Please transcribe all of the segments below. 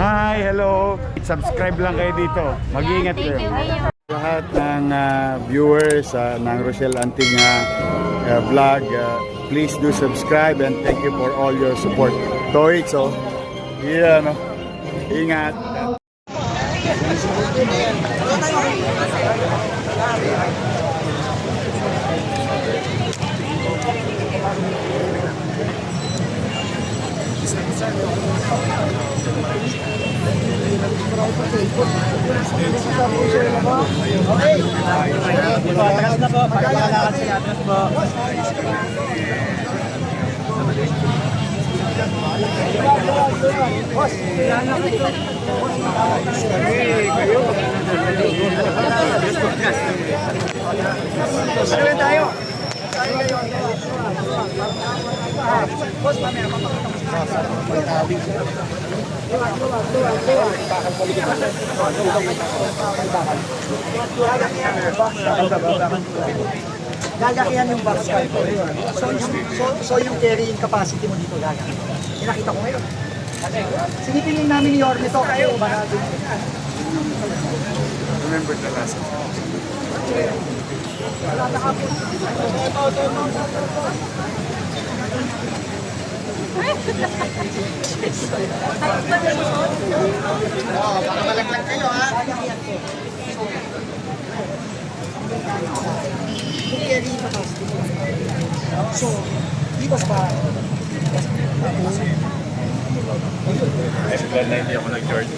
Hi, hello. Subscribe lang kayo dito. Mag-iingat kayo. Lahat ng viewers ng Rochelle Anting vlog, please do subscribe and thank you for all your support. Toits, oh. Yeah, no. Ingat. Takas na po, paglalakad sila po. Saan tayo? Boss, mamaya gagakihan yung box ka. So yung carrying capacity mo dito gagakihan. Nakita ko ngayon. Sinipingin namin ni Yorme to kayo. Remember the last time. Baka malaglag kayo ha. Carrying capacity mo. So, dito sa I'm glad na hindi ako nag-George.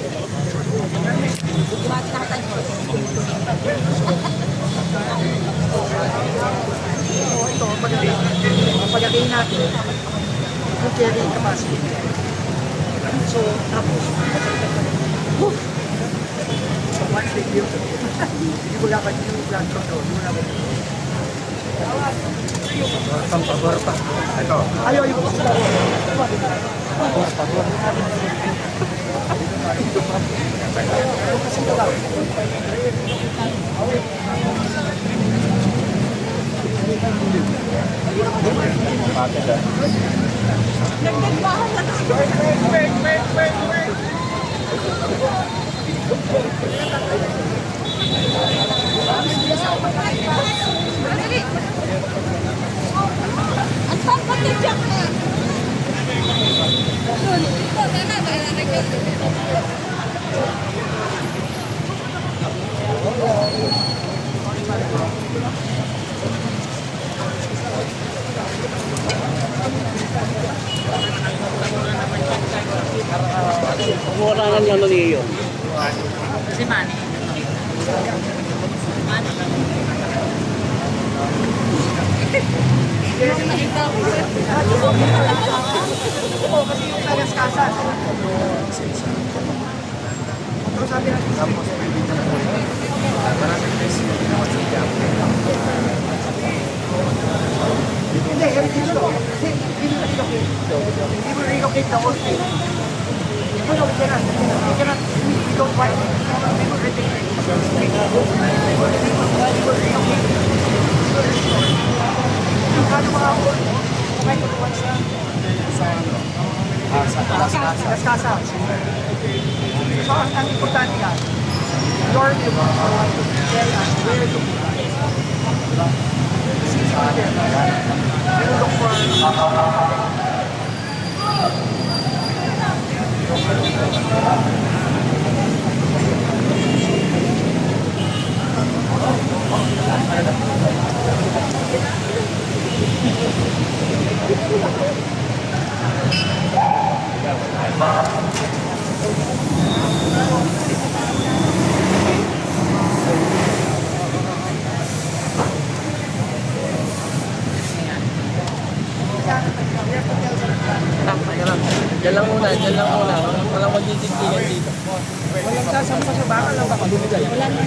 ito, pagkakain natin, yung carrying capacity. So, tapos, one big view. Hindi ko lakad yung plant control. Pampabor pa. Ito. Ayaw, yung Pengurangan niya ano niyo. Si Manny. kasi yung nagaskasan. Pero sabi natin, Tapos pwede na po. Maraming beses yung ginawa sa Quiapo. hindi, dito. Hindi mo relocate. Hindi mo relocate the whole thing. You cannot, you don't want it. They will retain it. They will relocate. Yung kano mga whole, kahit tutuwan sa Gaskasa. So, ang importante yan, your view, tell us where to put that. Since we're there, we will look for Diyan lang muna. Walang magtitindigan dito. walang sasampa sa baka lang baka bumigay. Wala na.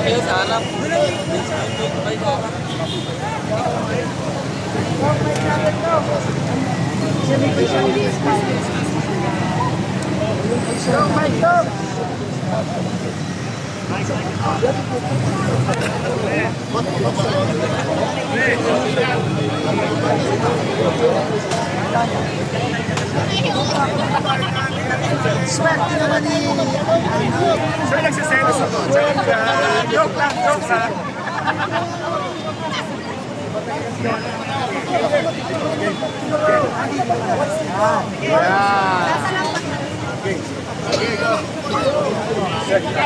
Kayo sa hanap. Swerte naman ni... Sir, nagsiselos ako. Joke lang, joke lang.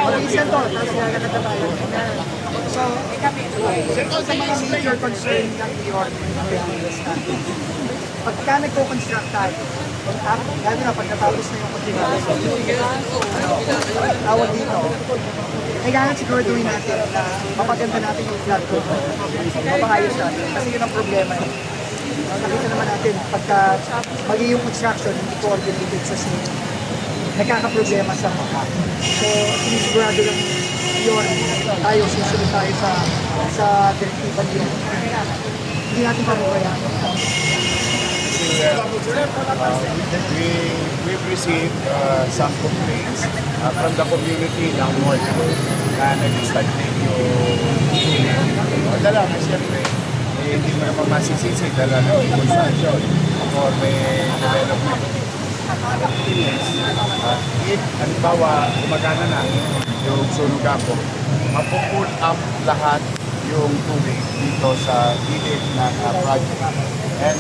Mag-iisan to, tapos gagana tayo. So, sa mga major concern ng York, pagka nagko-construct tayo, lalo na pagkatapos na yung pagkakataon, tawag dito, kailangan siguraduhin natin na mapaganda natin yung flood control. Mapangayos natin, kasi yun ang problema. Nakita naman natin, pagka mali yung construction, hindi coordinated sa city, nagkakaproblema sa mga. So, sinisigurado lang yun, tayo, susunod tayo sa direktiba yun. Hindi natin parubayaan. We've received some complaints from the community ng North na nag-stagnate yung dala na siyempre hindi mo naman masisisi dala ng construction or may development. If halimbawa gumagana na yung Sunugapo, mapupull up lahat yung tubig dito sa gilid ng project. And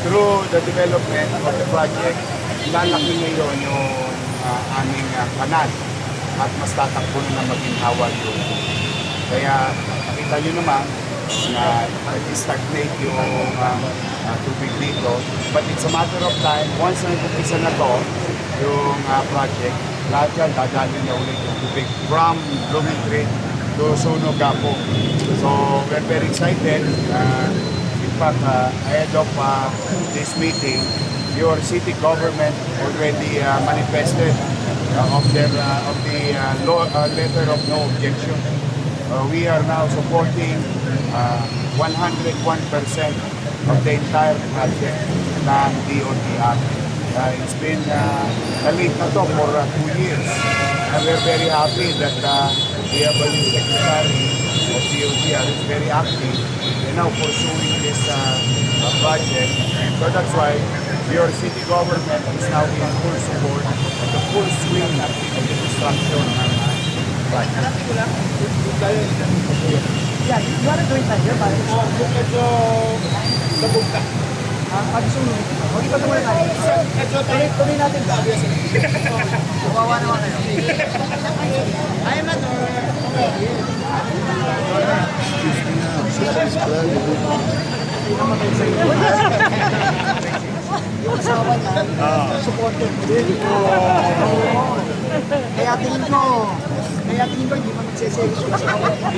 through the development of the project, lalaki ngayon yung aming kanal at mas tatakbo na maging hawal yung tubig. Kaya nakita nyo naman na stagnate yung tubig dito. But it's a matter of time, once na nag-upisa na to, yung project, lahat yan dadali na ulit yung tubig from Blooming Creek to Sunugapo. So we're very excited. In fact, ahead of this meeting, your city government already manifested of the letter of no objection. We are now supporting 101% of the entire project ng DOTR. It's been late na to for 2 years. And we're very happy that we have a new secretary of DOTR who's very active and now pursuing this project. So that's why your city government is now in full support at the full swing of the construction ng project. Yeah, you want to do it here, but medyo labog ka. Pag sunod, huwag ipag muna tayo. Tuloy natin ba? Kawawa naman kayo. Ay, Mator! Yung asawa niya, supporter mo din. Kaya tingin ko, hindi man magseselos yung asawa niya.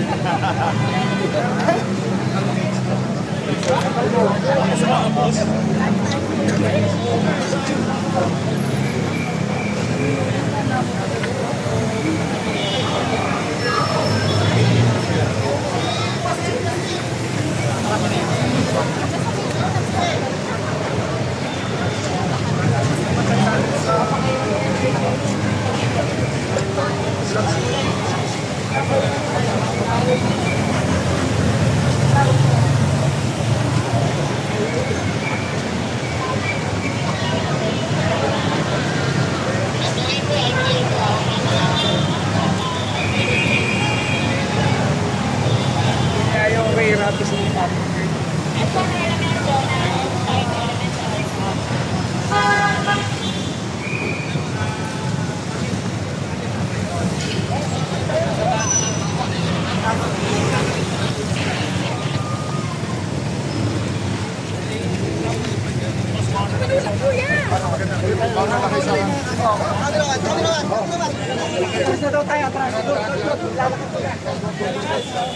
Gusto daw tayo atras. Lalakad ko yan. Atras lang.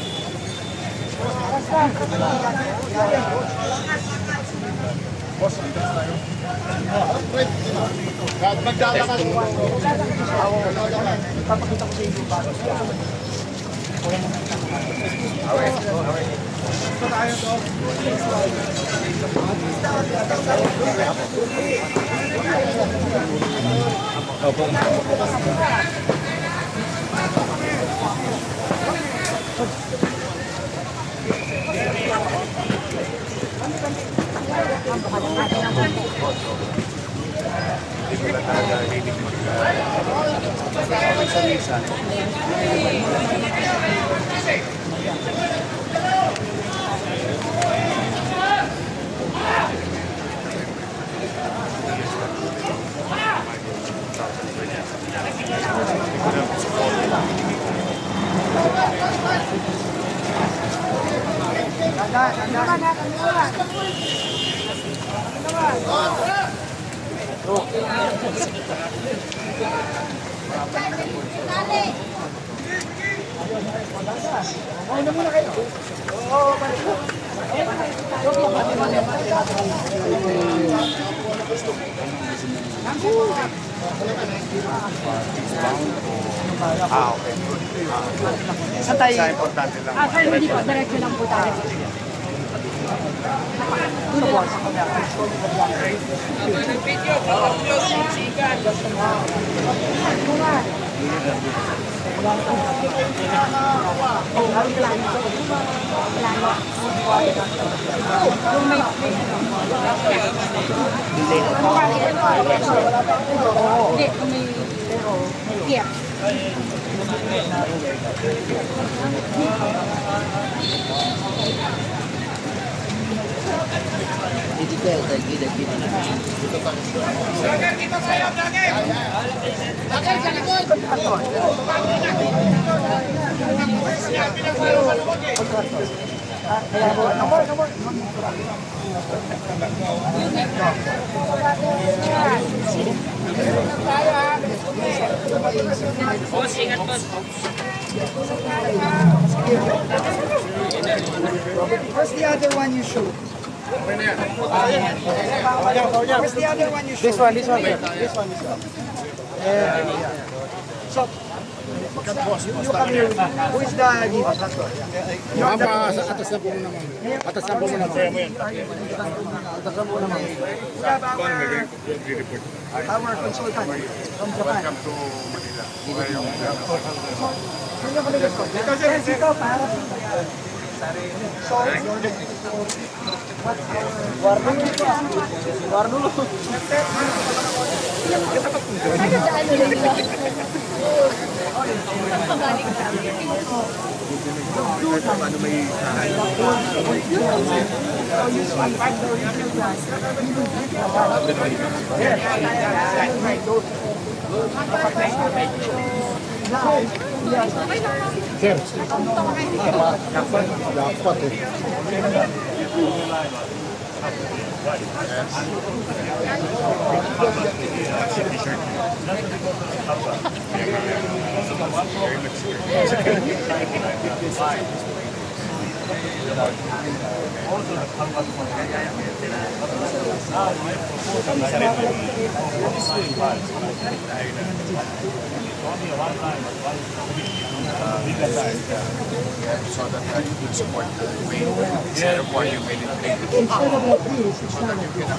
Papakita ko sa inyo bago. Saan tayo? Sa importante lang. Sir, hindi po. Diretso lang po tayo. Doon po. Sa kamera. Where's the other one you shoot? Where's the other one you shoot? This one. This one. So, you come here with me. Who is the giver? Atas na po naman. Atas na po naman. We have our consultant from Japan. Welcome to Manila. Sino ka nag-gusto? Yes, ikaw para. So, Sir. Dapat eh. So that you can support the way instead of why you made it big. instead of like this, it's not like this.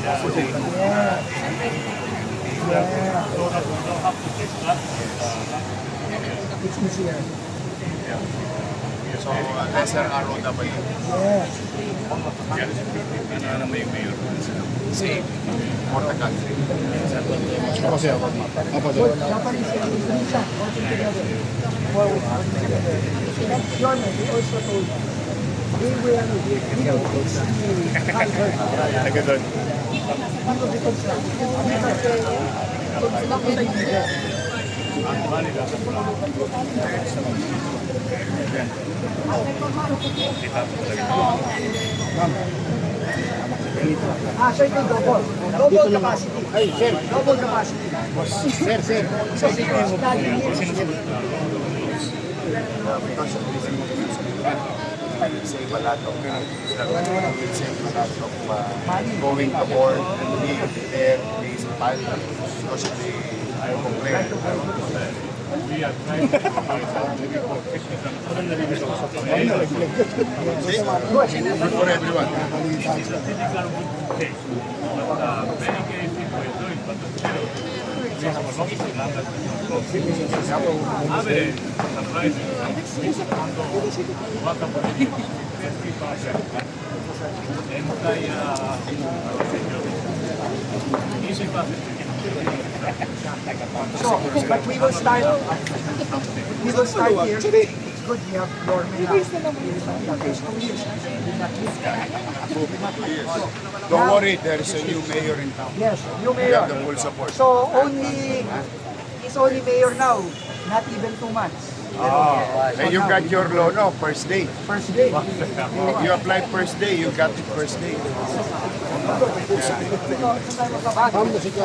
It's easier. So lesser ROW. Yes. Ano may mayor same for the country. Ako sir. Ako sir. Japanese and Indonesia working together. Forward, working together. That's German, they also told me. They will fix the culvert. Taga doon. They will reconstruct. So ito double. Double capacity. Ay, sir. Double capacity. Sir. So because lagi will save a lot of will save a lot of going to court and being there, being filed because they complain. Good for everyone. So, but we will start here. It's good we have your Don't worry, there is a new mayor in town. Yes, new We have the mayor. full support. So he's only mayor now, not even 2 months. And you got your loan first day. First day. You applied first day, you got it first day.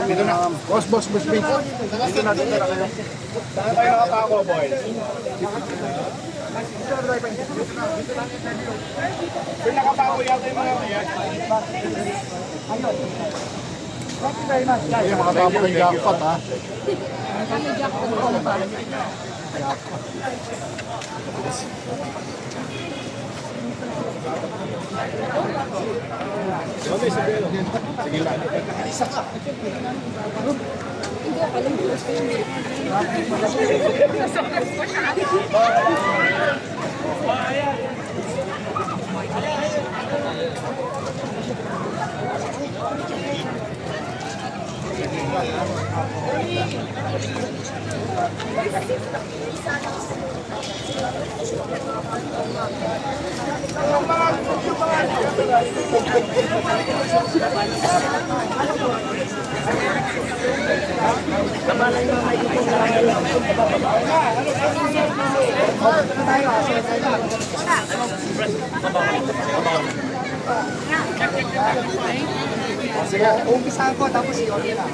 Dito na. Boss, boss, boss, boss. Dito na kayo. Saan kayo nakapako, boy? Kung nakapako yata yung mga kayan. Ayun. Thank you very much, guys. Yung mga tama kay jackpot, ha? Sige lang. Sige, umpisahan ko tapos yun na.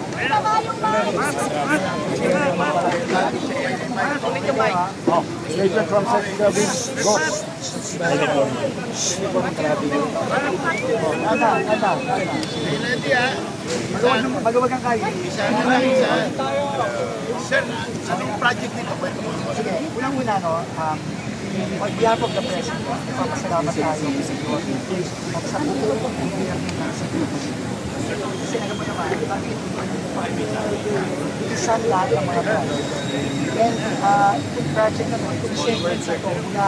Statement from Secretary. Go. Maluwag ang kayo. Sir, anong project nito? Sige, unang-una, no, on behalf of the President, ipapasalamat tayo sa buong gobyerno ng Secretary. Kasi alam mo naman, bakit isan lahat ng mga project. And itong project na itong segment na ito na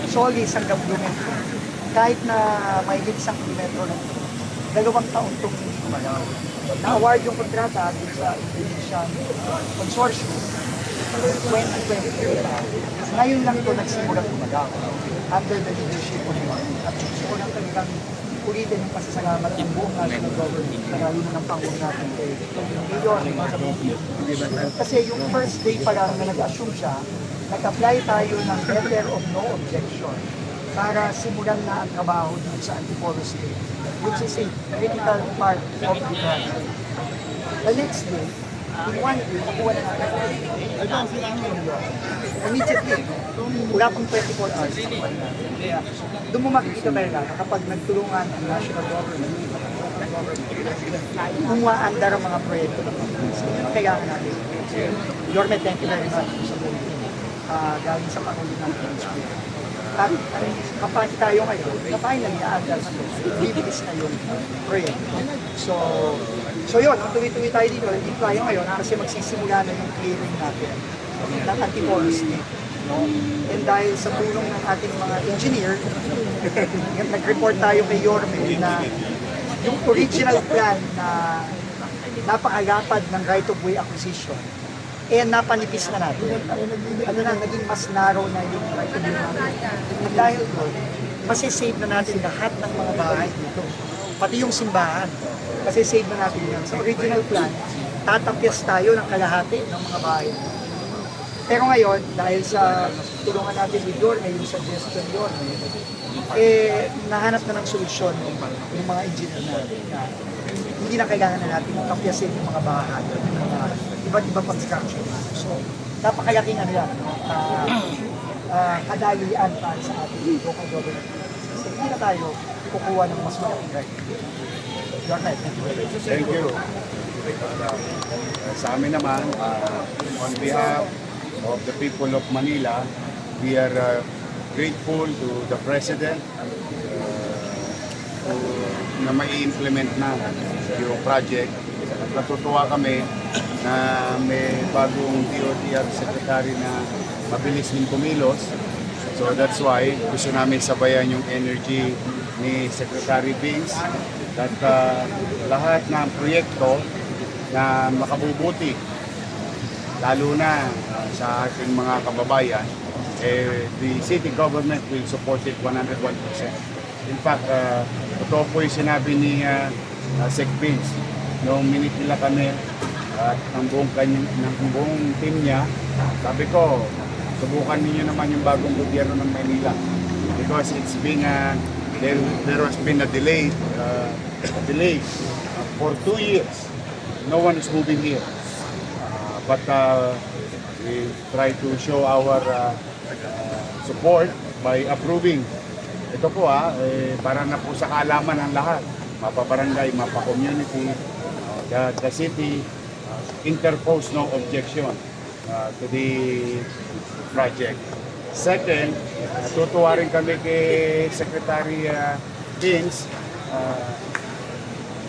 Solis hanggang Blumenau, kahit na may 1 kilometro na ito, 2 taon itong hindi kumagawa. Na-award yung kontrata dun sa Indonesian Consortium 2023. Ngayon lang ito nagsimulang gumagawa under the leadership of the at gusto ko lang talagang ulitin yung pasasalamat ng buong national government na lalo na ng Pangulo natin kay Mayor. Kasi yung first day pa lang na nag-assume siya, nag-apply tayo ng letter of no objection para simulan na ang trabaho dun sa Antipolo State, which is a critical part of the project. The next day, in 1 day, nakuha na natin. Immediately, wala pang 24 hours. Kaya, doon mo makikita talaga na kapag nagtulungan ang national government, umuandar ang mga proyekto ng Pilipinas. Kailangan natin. Yorme, thank you very much sa buong galing sa Pangulo ng Pilipinas. At kapag tayo ngayon, na finally naandar na ito, bibilis na yung proyekto. So yun, ang tuloy-tuloy tayo dito, hindi tayo ngayon kasi magsisimula na yung clearing natin ng Antipolo State. No? And dahil sa tulong ng ating mga engineer, nag-report tayo kay Yorme na yung original plan na napakalapad ng right-of-way acquisition, napanipis na natin. Ano na, naging mas narrow na yung right-of-way natin. At dahil doon, masisave na natin lahat ng mga bahay dito. Pati yung simbahan. Kasi save na natin yan. Sa original plan, tatapyas tayo ng kalahati ng mga bahay. Pero ngayon, dahil sa tulungan natin with Yorme, yung suggestion Yorme, nahanap na ng solusyon yung mga engineer natin na hindi na kailangan na natin tapyasin yung mga bahay, yung mga iba't ibang construction. So, napakalaking ano yan, kadalian para sa ating local government. hindi na tayo kukuha ng mas malaking right. Your right. Thank you. Sa amin naman, on behalf of the people of Manila, we are grateful to the President na mai-implement na yung project. At natutuwa kami na may bagong DOTR Secretary na mabilis din kumilos. So that's why gusto namin sabayan yung energy ni Secretary Bings at lahat ng proyekto na makabubuti, lalo na sa ating mga kababayan, the city government will support it 101%. In fact, totoo po yung sinabi ni Sec Bings, nung minute nila kami at ang buong team niya, sabi ko, subukan ninyo naman yung bagong gobyerno ng Manila because it's been there has been a delay for 2 years. No one is moving here. But we try to show our support by approving. Ito po para na po sa kaalaman ng lahat. Mapa-barangay, mapa-community, the city interpose no objection to the project. Second, natutuwa rin kami kay Secretary Bings,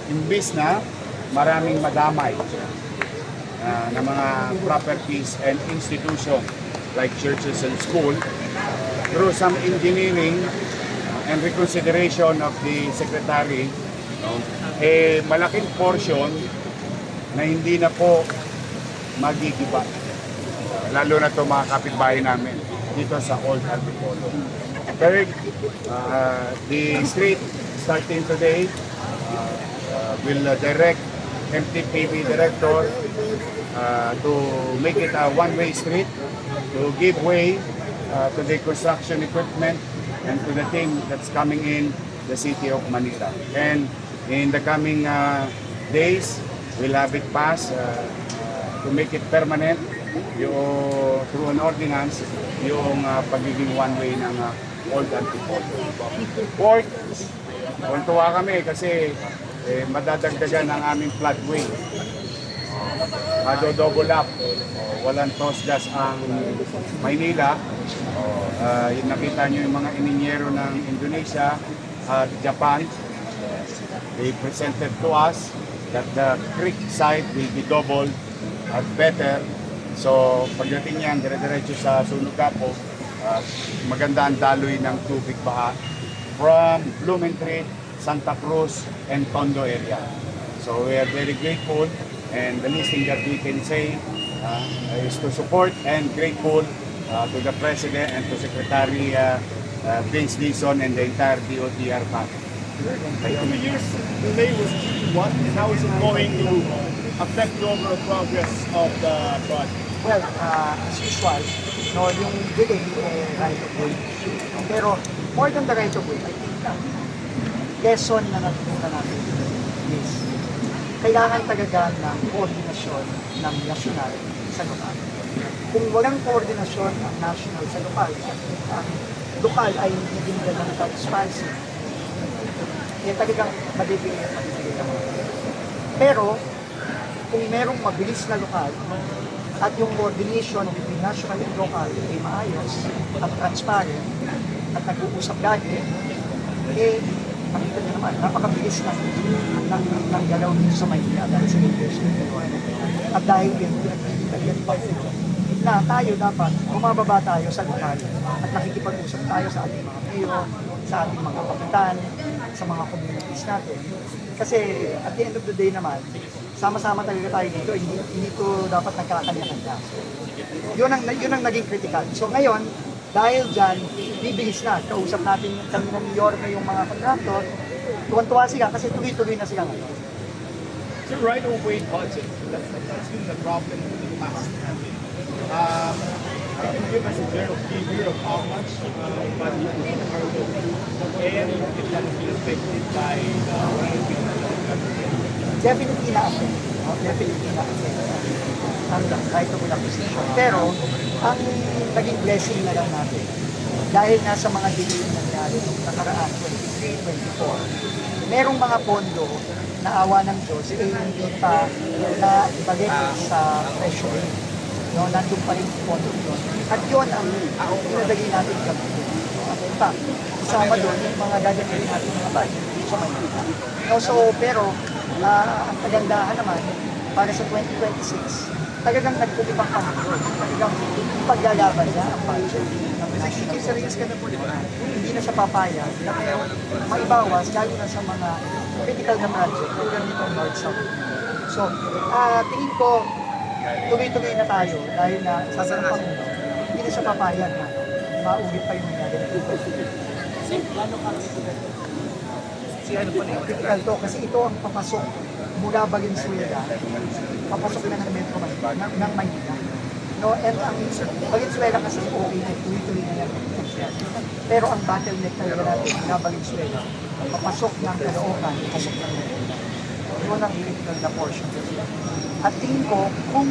imbis na maraming madamay na mga properties and institutions like churches and school, through some engineering and reconsideration of the Secretary, malaking portion na hindi na po magigiba. Lalo na ito mga kapitbahay namin dito sa Old Antipolo. Third, the street starting today will direct MTPB director to make it a one-way street, to give way to the construction equipment and to the team that's coming in the city of Manila. And in the coming days, we'll have it passed to make it permanent through an ordinance yung pagiging one-way ng Old Antipolo. Fourth, tuntua kami kasi madadagdagan ang aming floodway. Mado-double up. Walang toss gas ang Maynila. Nakita nyo yung mga ininyero ng Indonesia at Japan. They presented to us that the creek side will be doubled at better. So pagdating yan, dire-diretso sa Sunugapo, maganda ang daloy ng tubig baha from Blumentritt, Santa Cruz, and Tondo area. So we are very grateful, and the least thing that we can say is to support and grateful to the President and to Secretary Vince Dizon and the entire DOTR family. The years delay was what, and how is it going to affect the overall progress of the project? Well, as usual, no, yung delay right of way. Pero more than the right of way, I think lesson na natutunan natin is kailangan talaga ng koordinasyon ng nasyonal sa lokal. Kung walang koordinasyon ng national sa lokal, ang lokal ay hindi nila ng transparency, talagang mabibigay ang mga. Pero kung merong mabilis na lokal at yung coordination between national and local ay maayos at transparent at nag-uusap lagi, makita nyo naman, napakabilis ng galaw dito sa Maynila dahil sa leadership. At dahil yun, na tayo dapat bumababa tayo sa lokal at nakikipag-usap tayo sa ating mga mayor, sa ating mga kapitan, sa mga communities natin. Kasi at the end of the day naman, sama-sama talaga tayo dito, hindi ito dapat nagkakanya-kanya. Yun ang naging critical. So ngayon, dahil dyan, bibihis na. Kausap natin kami ng New York na yung mga contractor, tuwan-tuwa sila kasi tuloy-tuloy na sila ngayon. So right-of-way budget, that's been the problem in the past. Can you give us a general figure of how much budget is incurred and if that has been affected by the Definitely na-affect. Definitely na-affect. Ang right of way acquisition. Pero, ang naging blessing na lang natin dahil nasa mga delay na nangyari nung nakaraan 23-24, merong mga pondo na awa ng Diyos hindi pa na ibalik sa treasury. No, nandun pa rin yung pondo doon. At yun ang pinadali natin kami. At in fact, kasama doon yung mga gagawin natin mga budget sa Manila. No, so, pero ang kagandahan naman, para sa 2026, talagang nagpulipang kami doon. Talagang paglalaban niya ang budget ng national. Serious ka na po, di ba? Hindi na siya papayag na mayroong maibawas, lalo na sa mga critical na project, tulad nitong North-South. So, tingin ko, tuloy-tuloy na tayo dahil na sa Pangulo, hindi na siya papayag na maulit pa yung nangyari na ito. Critical to kasi ito ang papasok mula Valenzuela, papasok na ng Metro Manila, ng Manila. No, and ang Valenzuela kasi okay na, tuloy-tuloy na yan. Pero ang bottleneck talaga natin na Valenzuela, papasok ng Caloocan, papasok ng Manila. Yun ang critical na portion. At tingin ko, kung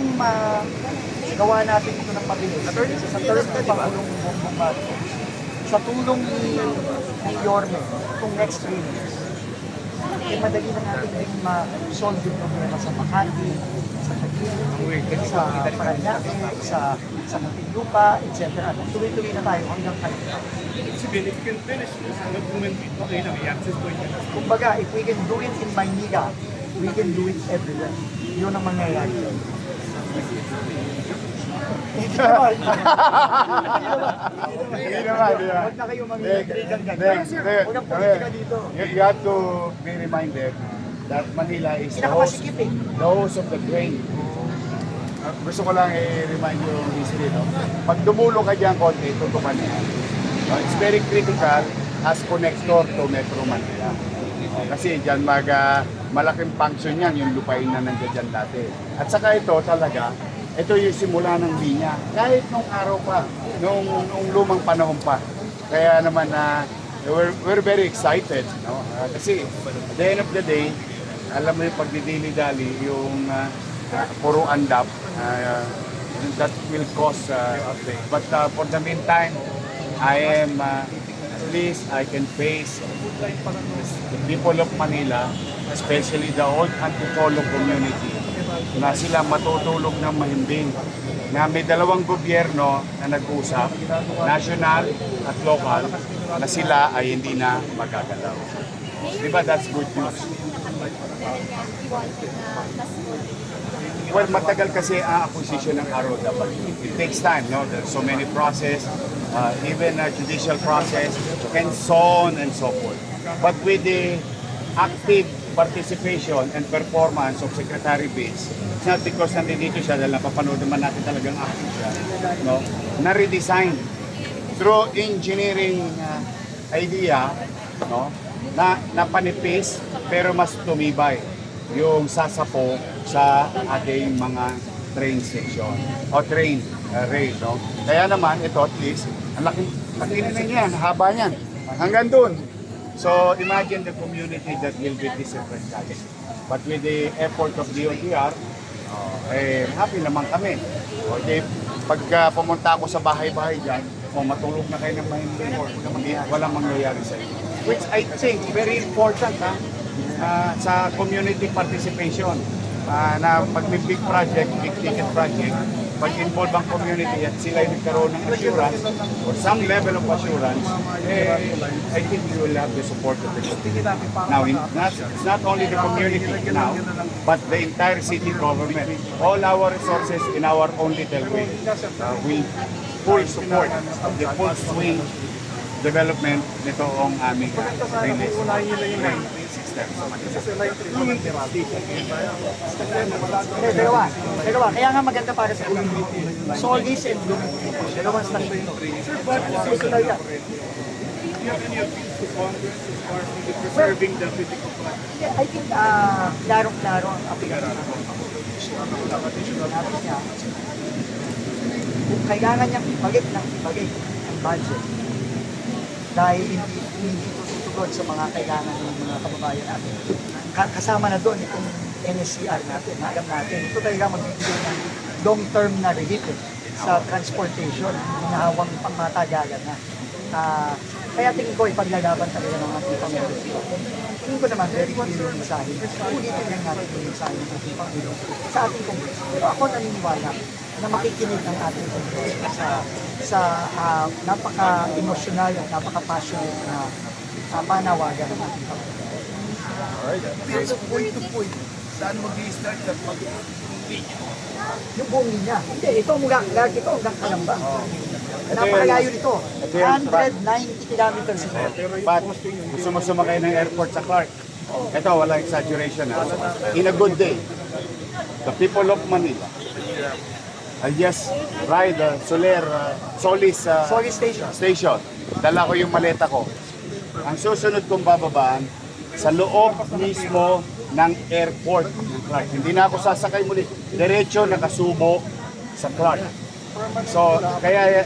gawa natin ito ng mabilis, sa third na Pangulong Bongbong Marcos, sa tulong ni Yorme, itong next 3 years, madali na natin din ma-solve yung problema sa Makati, sa Taguig, sa Paranaque, sa Muntinlupa, etc. Tuloy-tuloy na tayo hanggang kanila. If you can finish this document, okay na, may access point na. Kumbaga, if we can do it in Maynila, we can do it everywhere. Yun ang mangyayari. Hindi naman. Huwag na kayo mangyayari. Huwag ang politika dito. You have to be reminded that Manila is Pinakamasikip eh. the host of the train. Gusto ko lang i-remind yung history, no? Pag dumulo ka dyan konti, tutukan yan. It's very critical as connector to Metro Manila. Kasi dyan malaking function yan, yung lupain na nandiyan dyan dati. At saka ito talaga, ito yung simula ng linya. Kahit nung araw pa, nung lumang panahon pa. Kaya naman we're very excited. No? Kasi at the end of the day, alam mo yung pagdidili-dali, yung puro andap, that will cause but for the meantime, I am at least I can face the people of Manila, especially the old Antipolo community, na sila matutulog ng mahimbing. Na may dalawang gobyerno na nag-usap, national at local, na sila ay hindi na magagalaw. Diba that's good news? Well, matagal kasi ang acquisition ng ROW. It takes time, no? There's so many process, even a judicial process, and so on and so forth. But with the active participation and performance of Secretary Bates, it's not because nandito siya, dahil napapanood naman natin talagang active siya, no? Na-redesign through engineering idea, no? Na panipis, pero mas tumibay yung sasapo sa ating mga train section o train rail, no? Kaya naman ito at least ang laki na niyan, haba niyan hanggang doon. So imagine the community that will be disenfranchised. But with the effort of DOTR, happy naman kami. Okay, pagka pumunta ako sa bahay-bahay dyan, matulog na kayo ng mahimbing or walang mangyayari sa inyo. Which I think very important sa community participation. Na pag may big project, big ticket project, pag involve ang community at sila ay nagkaroon ng assurance or some level of assurance, I think we will have the support of the community. Now, it's not only the community now, but the entire city government. All our resources in our own little way will full support of the full swing development nitong aming rail system. Dalawa. Kaya nga maganda para sa ulo. Solis and Bloomington. Dalawang station. Susunod yan. Preserving the physical plant. I think klarong-klaro ang aplikasyon. Natin niya, kung kailangan niyang ibagay ang budget dahil hindi tutugon sa mga kailangan ng mga kababayan natin. Kasama na doon itong NSCR natin. Alam natin, ito talaga magbibigay ng long-term na relief sa transportation, hinahawang pangmatagalan na. Kaya tingin ko ipaglalaban talaga ng ating Pangulo. Tingin ko naman very clear yung mensahe. Ulitin lang natin yung mensahe ng ating Pangulo sa ating Kongreso. Pero ako naniniwala na makikinig ang ating Kongreso sa napaka-emosyonal at napaka-passionate na panawagan ng ating Pangulo. Pero point to point, saan mag-i-start at mag-continue? Yung buong linya. Hindi, ito mula ito hanggang Calamba. Napakalayo nito. 190 kilometers ito. But gusto mo sumakay ng airport sa Clark. Ito, walang exaggeration. Ha? In a good day, the people of Manila, I just ride Solis Solis Station. station. Dala ko yung maleta ko. Ang susunod kong bababaan, sa loob mismo ng airport ng Clark. Hindi na ako sasakay muli. Diretso nakasubo sa Clark. So, kaya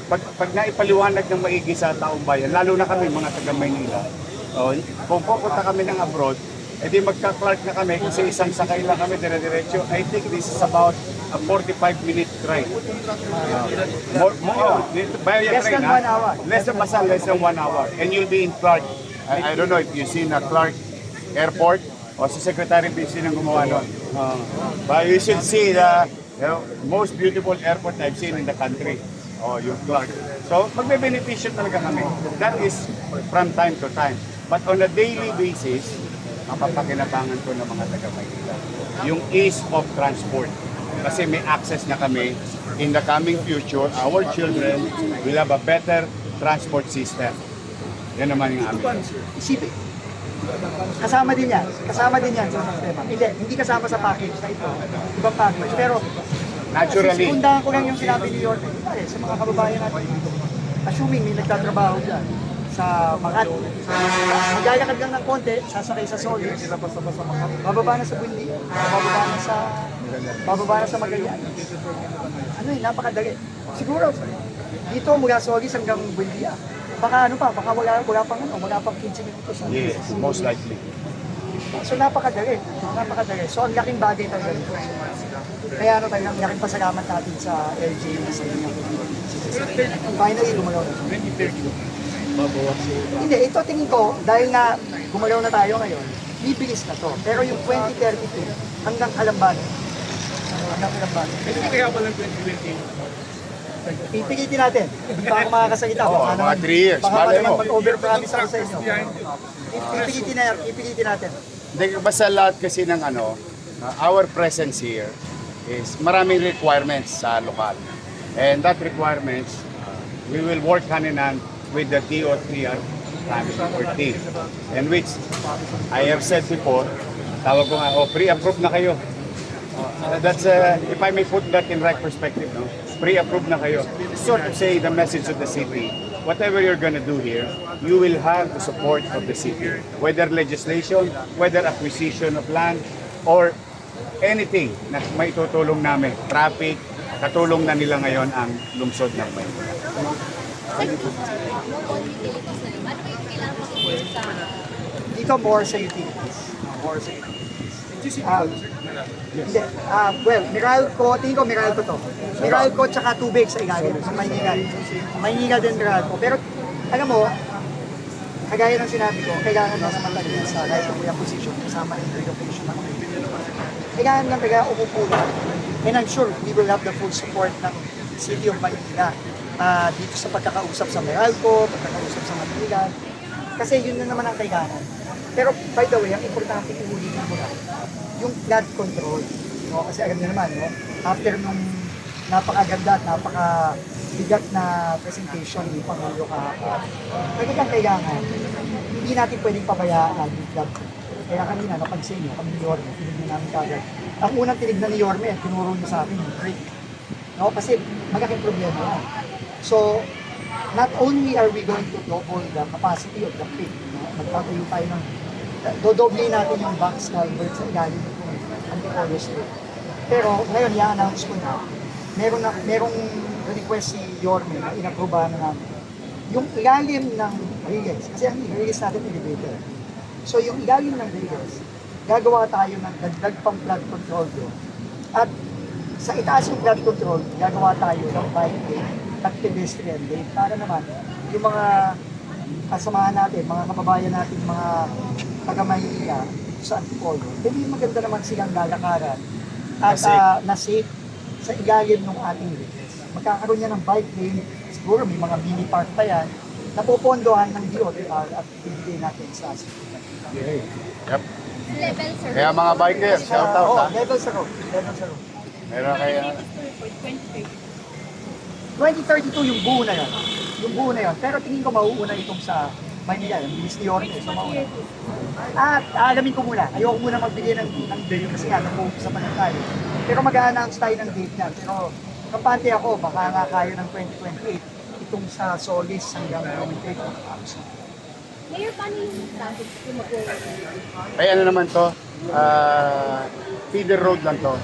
pag naipaliwanag ng maigi sa taong bayan, lalo na kami mga taga Maynila, kung pupunta kami ng abroad, edi magka-Clark na kami kasi isang sakay lang kami dire-diretso. I think this is about a 45-minute drive. Less than 1 hour. Less than 1 hour. And you'll be in Clark. I don't know if you've seen Clark Airport o si Secretary BC nang gumawa nun. But you should see the most beautiful airport I've seen in the country. Yung Clark. So, magbe-beneficio talaga kami. That is from time to time. But on a daily basis, mapapakinabangan ko ng mga taga Maynila. Yung ease of transport. Kasi may access na kami. In the coming future, our children will have a better transport system. Yan naman yung amin. Isipin. Kasama din yan. Kasama din yan sa sistema. Hindi kasama sa package na ito. Ibang package. Pero, Naturally. sikundahan ko lang yung sinabi ni Yorme. Sa mga kababayan natin dito. Assuming may nagtatrabaho dyan sa Makati. Maglalakad lang ng konti, sasakay sa Solis. Bababa na sa Bundi. Bababa na sa Magallanes. Napakadali. Siguro, dito mula Solis hanggang Buendia. Baka wala pang 15 minutos. Yes, most likely. So napakadali. So ang laking bagay talaga nito. Kaya talagang laking pasalamat natin sa LGU sa inyo. Finally, gumalaw na. Hindi, ito tingin ko, dahil na gumalaw na tayo ngayon, bibilis na to. Pero yung 2032, hanggang Calambano. Kaya pa lang 2020. Pipigitin natin. Hindi pa ako makakasalita. Mga 3 years. Baka Malay naman mo. mag-overpromise ako sa inyo. Pipigitin natin. Hindi, basta lahat kasi ng our presence here is maraming requirements sa lokal. And that requirements, we will work hand in hand with the DO3 transport team. And which, I have said before, tawag ko nga, pre-approve na kayo. That's, if I may put that in right perspective, no? Pre-approve na kayo. Sort of say the message of the city. Whatever you're gonna do here, you will have the support of the city. Whether legislation, whether acquisition of land, or anything na may tutulong namin. Traffic, katulong na nila ngayon ang lungsod ng Maynila. Dito more sa utilities. Hindi. Meralco, tingin ko Meralco to. Meralco tsaka tubig sa ilalim, sa Maynila. Maynila din Meralco. Pero, alam mo, kagaya ng sinabi ko, kailangan na sa matagal sa right of way acquisition, kasama ng relocation ng kailangan lang talaga umupunan. And I'm sure we will have the full support ng City of Maynila dito sa pagkakausap sa Meralco, pagkakausap sa Manila. Kasi yun na naman ang kailangan. Pero by the way, ang importante ulitin mo na, yung flood control. No? Kasi alam niyo naman, no? After nung napakaganda at napakabigat na presentation ni Pangulo kahapon, talagang kailangan, hindi natin pwedeng pabayaan yung flood control. Kaya kanina, napansin niyo, kami ni Yorme, tinignan namin kagad. Ang unang tinignan ni Yorme, tinuro niya sa akin yung creek. No? Kasi malaking problema yan. So, not only are we going to double the capacity of the creek, no? Magtatayo tayo ng dodoble natin yung box culvert sa ilalim ng Antipolo Street. Pero ngayon, i-announce ko na, merong request si Yorme na inaprubahan na namin. Yung ilalim ng Reyes, kasi ang Reyes natin elevator. So yung ilalim ng Reyes, gagawa tayo ng dagdag pang flood control doon. At sa itaas yung flood control, gagawa tayo ng bike lane at pedestrian lane para naman yung mga kasamahan natin, mga kababayan natin, mga taga-Maynila sa Antipolo, hindi maganda naman silang lalakaran at na safe sa ilalim ng ating bridges. Magkakaroon yan ng bike lane, siguro may mga mini park pa yan, napupondohan ng DOTR at bibigay natin sa asipin. Yep. Kaya mga biker, shout out ha. Level sa road. Level sa road. Meron kayo. 2032 yung buo na yun. Yung buo na yun. Pero tingin ko mauuna itong sa Manila, yung Bilis ni Yorme, so mauna. At alamin ko muna, ayoko muna magbigay ng date kasi nga, nag-umpisa pa lang tayo. Pero mag-a-announce tayo ng date na. Pero kampante ako, baka nga kaya ng 2028, itong sa Solis hanggang Romantic. Mayor, paano yung traffic kung mag-work? Ay ano naman to, feeder road lang to.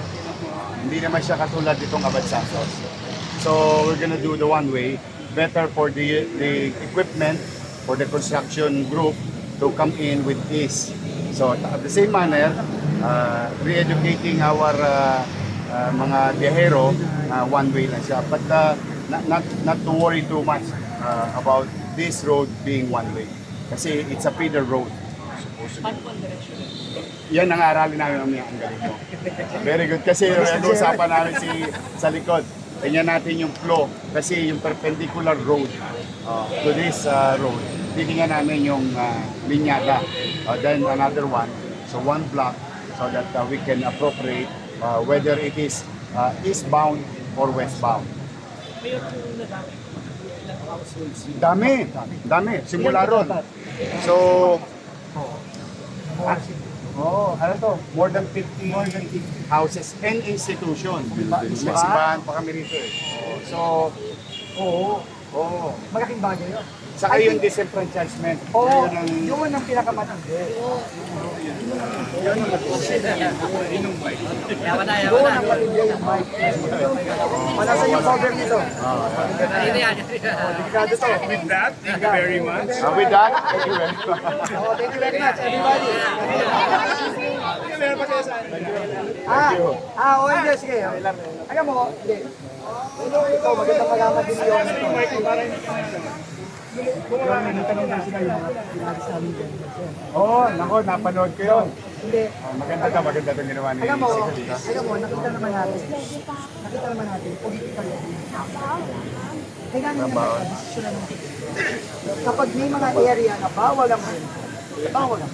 Hindi naman siya katulad itong Abad Santos. So we're gonna do the one way. Better for the equipment, for the construction group to come in with ease. So at the same manner, re-educating our mga biyahero, one way lang siya. But not to worry too much about this road being one way. Kasi it's a feeder road. Yan ang aralin namin mamaya, ang galing mo. Very good. Kasi nag-uusapan namin sa likod. Tingnan natin yung flow. Kasi yung perpendicular road to this road, titingnan namin yung linyada. Then another one. So one block so that we can appropriate whether it is eastbound or westbound. Dami. Simula ron. So, ano to? More than 50 houses and institution. May simbahan pa kami rito eh. So, Malaking bagay yun. saka yung disenfranchisement. Oo, Yun ang yun ang pinakamatindi. Yaman na, Doon yaman na. ang matindi yung mic. Wala sa yung cover nito. Dito yan. Delikado to. With that, thank you very much. with that, thank you very much. Thank you very much, everybody. Hindi, sige. Alam mo, hindi. Ito, magandang malaman din yun. Nako, napanood ko yun. Hindi. Maganda to ginawa ni Alam mo, Secretary. nakita naman natin, political kailangan naman desisyon ng kapag may mga area na bawal ang bawal ang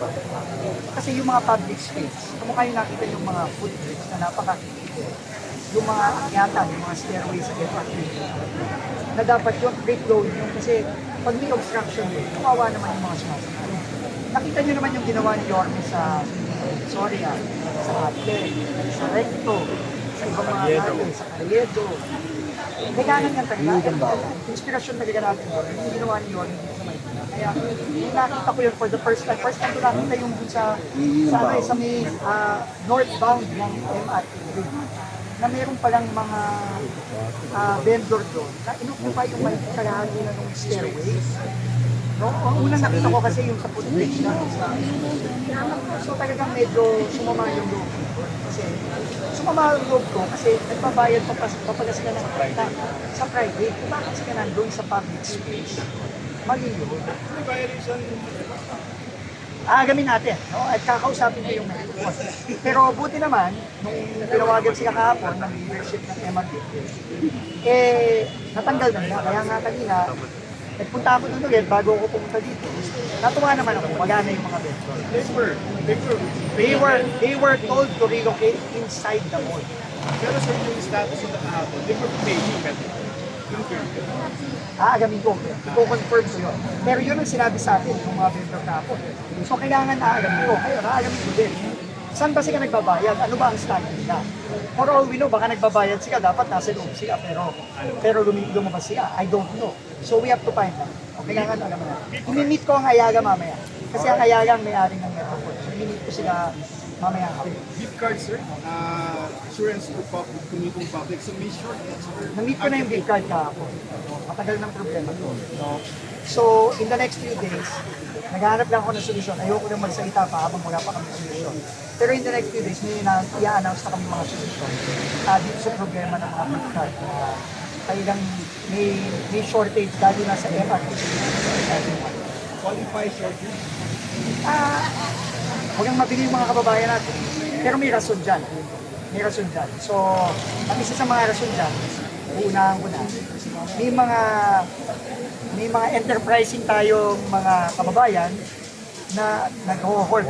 kasi yung mga public space, kamukha yung nakita yung mga footbridge na napakakikita, yung mga akyatan, yung mga stairway sa FRT, na dapat yung break road yung kasi pag may obstruction yun, kawawa naman yung mga sumasakay. Nakita nyo naman yung ginawa ni Yorme sa Soria, sa Ate, sa Recto, sa ibang mga ate, sa Carriedo. Kailangan yan talaga. Inspirasyon talaga natin yung ginawa ni Yorme sa Maynila. Kaya nakita ko yun for the first time. First time ko nakita yung sa may northbound ng MRT na meron palang mga vendor doon na inukupa yung may kalahati na ng stairways. No? Ang unang nakita ko kasi yung sa footage na so talagang medyo sumama yung loob ko. Kasi sumama yung loob ko kasi nagbabayad pa pala sila ng renta sa private. Bakit sila nandun sa public space? Mali yun. Aagamin natin, no? At kakausapin ko yung medical. Pero buti naman, nung tinawagan sila kahapon ng leadership ng MRT, natanggal na nila. Kaya nga kanina, nagpunta ako doon ulit bago ako pumunta dito. Natuwa naman ako, magana yung mga vendor. They were told to relocate inside the mall. Pero sir, yung status ng kahapon, they were paying better. Aagamin ko, i-confirm ko yun. Pero yun ang sinabi sa atin ng mga vendor kahapon. So kailangan aagamin ko, kaya aagamin ko din. Saan ba sila nagbabayad? Ano ba ang standard nila? For all we know, baka nagbabayad sila, dapat nasa loob sila, pero lumabas sila. I don't know. So we have to find out. Kailangan alam na. I-meet ko ang Ayaga mamaya. Kasi ang Ayaga ang may-ari ng Metropol. So i-meet ko sila mamaya. Gift card, sir. Insurance for public, commuting public. So may shortage. Na-meet ko na yung big card kahapon. Matagal ng problema to. No? So, in the next few days, naghahanap lang ako ng solusyon. Ayoko nang magsalita pa habang wala pa kami solusyon. Pero in the next few days, may i-announce na kami mga solusyon dito sa problema ng mga big card talagang may shortage lalo na sa MRT. Qualify shortage. Huwag kang mabili yung mga kababayan natin. Pero may rason dyan. May rason dyan. So, ang isa sa mga rason dyan, uunahan ko na, may mga enterprising tayong mga kababayan na nag-hoard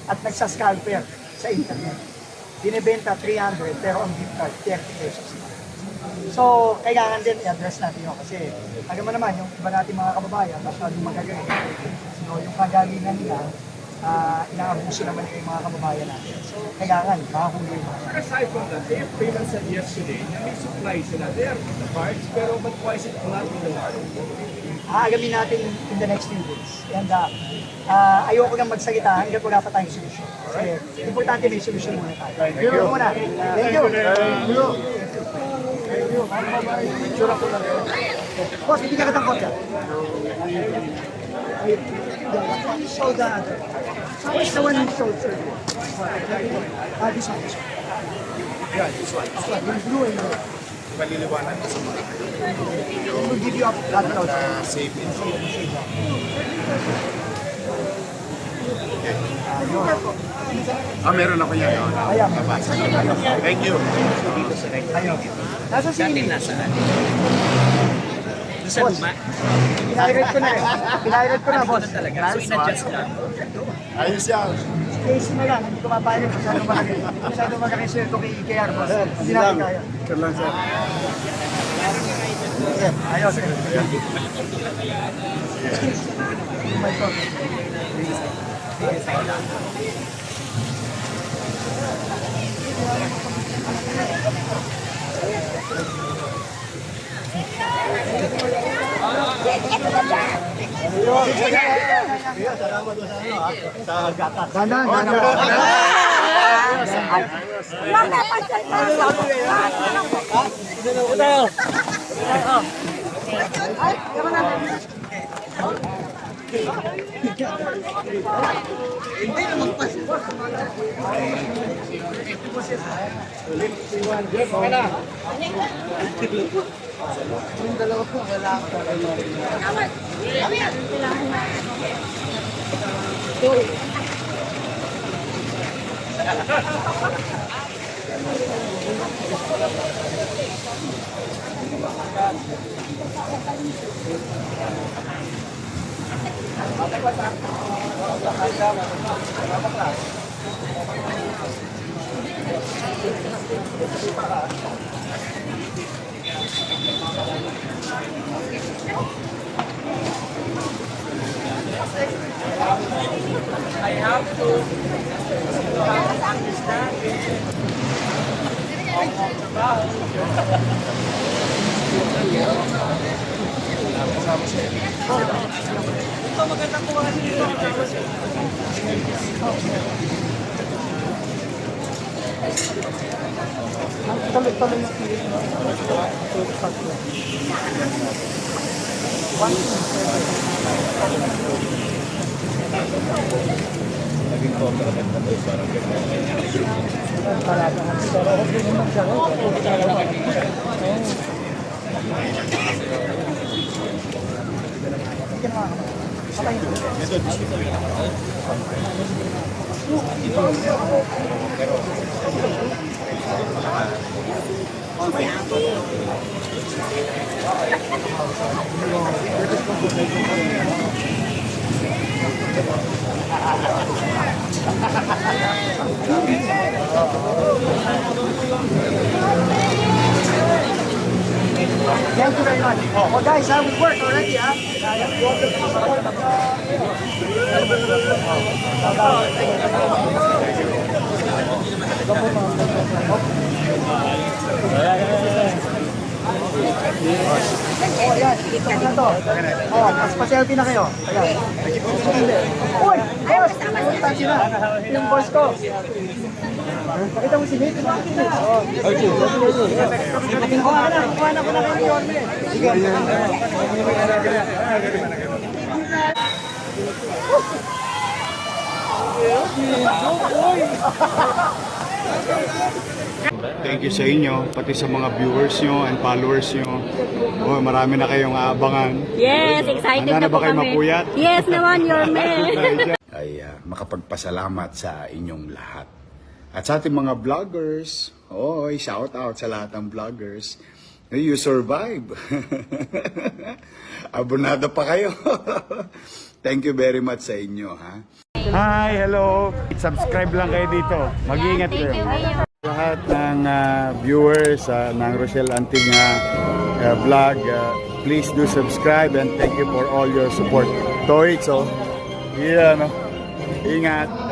at nagsascalper sa internet. Binibenta 300 pero ang gift card 30 pesos. So, kailangan din i-address natin yun kasi alam mo naman, yung iba natin mga kababayan, masyadong magagaling. So, yung kagalingan nila, inaabuso naman yung mga kababayan natin. So, kailangan makahuli yung mga. Aside from that, they have payments said yesterday na may supply sila. They have the parts, pero but why is it not in the market? Aagamin natin in the next few days. And ayoko nang magsalita hanggang wala pa tayong solusyon. Kasi importante may solusyon muna tayo. Thank you. Muna. Thank you. Boss, bibigyan ka ng kotya. Show the other. What's the one you showed, sir? This one. Yeah, this one. Yung blue and red. Maliliwanag sa mga It will give you a blood clot. safe info. Meron ako yan. Ayan. Thank you. Ayun. Nasa sini? Nasaan? Doon sa luma? Pinirate ko na eh. Pinirate ko na, boss. Talaga. So, in-adjust lang. Ayos yan. Case na lang, hindi ko mapayag. Masyado malaki sweldo kay IKR, boss. Hindi natin kaya. Ito lang, sir. Ayos. My God. Ganda. Tuloy-tuloy yung pilit mo. Thank you very much. Oh, guys, I will work already, huh? Oh, yan. Ito na to. Oh, mas pa-selfie na kayo. Ayan. Uy! Boss! Pumunta sila. Yung boss ko. Pakita mo si Nick. Oh. Kuha na ko na kayo yung order. Sige. Thank you sa inyo, pati sa mga viewers nyo and followers nyo. Oh, marami na kayong aabangan. Yes, excited Handa na na ba po kayo kami. mapuyat? Yes naman, your man. Ay makapagpasalamat sa inyong lahat. At sa ating mga vloggers, shout out sa lahat ng vloggers. You survive. Abonado pa kayo. Thank you very much sa inyo, ha? Hi, hello. Subscribe lang kayo dito. Mag-iingat kayo. Lahat ng viewers ng Rochelle Anting vlog, please do subscribe and thank you for all your support. Toy, so, yeah, no? Ingat.